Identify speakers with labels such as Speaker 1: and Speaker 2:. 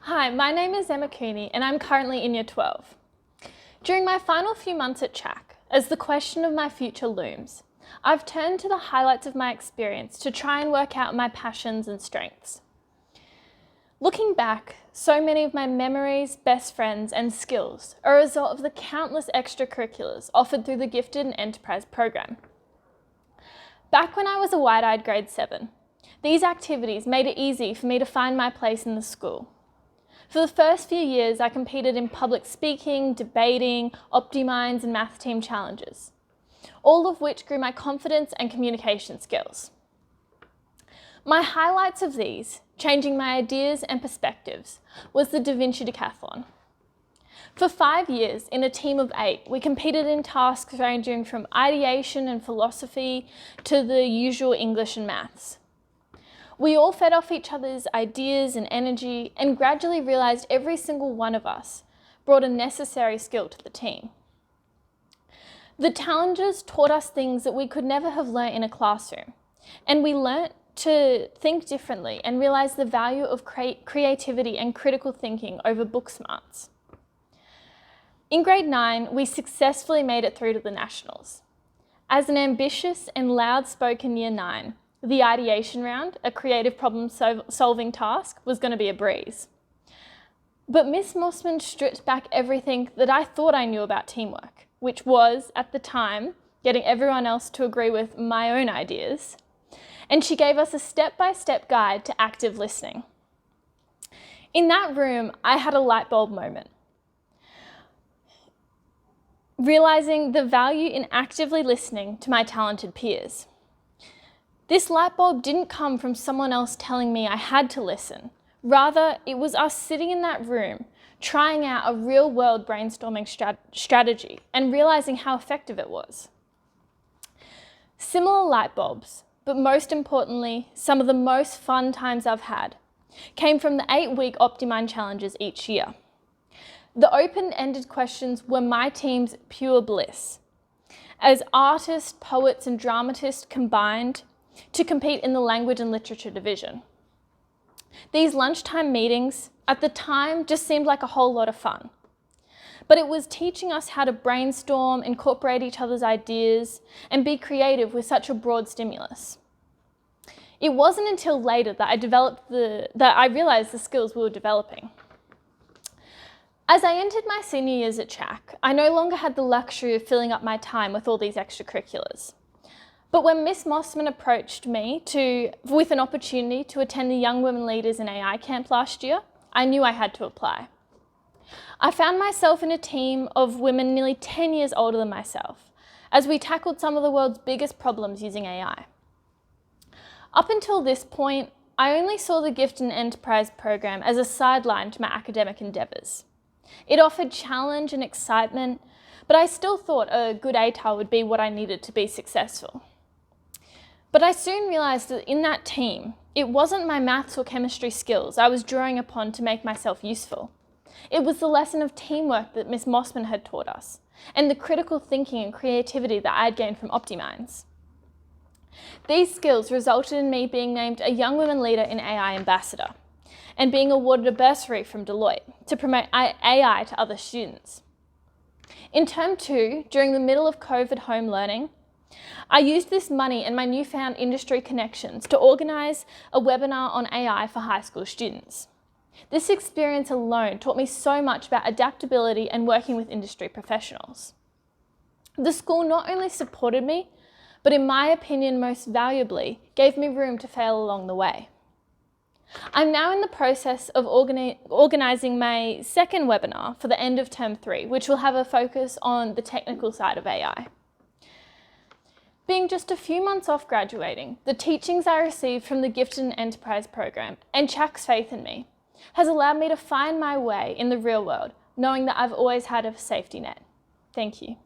Speaker 1: Hi, my name is Emma Cooney and I'm currently in Year 12. During my final few months at CHAC, as the question of my future looms, I've turned to the highlights of my experience to try and work out my passions and strengths. Looking back, so many of my memories, best friends and skills are a result of the countless extracurriculars offered through the Gifted and Enterprise program. Back when I was a wide-eyed grade 7, these activities made it easy for me to find my place in the school. For the first few years, I competed in public speaking, debating, OptiMinds and math team challenges, all of which grew my confidence and communication skills. My highlights of these, changing my ideas and perspectives, was the Da Vinci Decathlon. For 5 years, in a team of 8, we competed in tasks ranging from ideation and philosophy to the usual English and maths. We all fed off each other's ideas and energy and gradually realised every single one of us brought a necessary skill to the team. The challenges taught us things that we could never have learnt in a classroom, and we learnt to think differently and realise the value of creativity and critical thinking over book smarts. In grade 9, we successfully made it through to the Nationals. As an ambitious and loud-spoken Year 9, the ideation round, a creative problem-solving task, was going to be a breeze. But Miss Mossman stripped back everything that I thought I knew about teamwork, which was, at the time, getting everyone else to agree with my own ideas. And she gave us a step-by-step guide to active listening. In that room, I had a light bulb moment, realising the value in actively listening to my talented peers. This light bulb didn't come from someone else telling me I had to listen. Rather, it was us sitting in that room, trying out a real-world brainstorming strategy and realising how effective it was. Similar light bulbs, but most importantly, some of the most fun times I've had, came from the 8-week OptiMind challenges each year. The open-ended questions were my team's pure bliss. As artists, poets and dramatists combined to compete in the language and literature division. These lunchtime meetings, at the time, just seemed like a whole lot of fun. But it was teaching us how to brainstorm, incorporate each other's ideas, and be creative with such a broad stimulus. It wasn't until later that I realised the skills we were developing. As I entered my senior years at CHAC, I no longer had the luxury of filling up my time with all these extracurriculars. But when Miss Mossman approached me with an opportunity to attend the Young Women Leaders in AI camp last year, I knew I had to apply. I found myself in a team of women nearly 10 years older than myself, as we tackled some of the world's biggest problems using AI. Up until this point, I only saw the Gifted and Enterprise program as a sideline to my academic endeavours. It offered challenge and excitement, but I still thought a good ATAR would be what I needed to be successful. But I soon realised that in that team, it wasn't my maths or chemistry skills I was drawing upon to make myself useful. It was the lesson of teamwork that Miss Mossman had taught us, and the critical thinking and creativity that I had gained from OptiMinds. These skills resulted in me being named a Young Women Leader in AI Ambassador, and being awarded a bursary from Deloitte to promote AI to other students. In Term 2, during the middle of COVID home learning, I used this money and my newfound industry connections to organise a webinar on AI for high school students. This experience alone taught me so much about adaptability and working with industry professionals. The school not only supported me, but in my opinion, most valuably, gave me room to fail along the way. I'm now in the process of organising my second webinar for the end of Term 3, which will have a focus on the technical side of AI. Being just a few months off graduating, the teachings I received from the Gifted and Enterprise program and CHAC's faith in me has allowed me to find my way in the real world, knowing that I've always had a safety net. Thank you.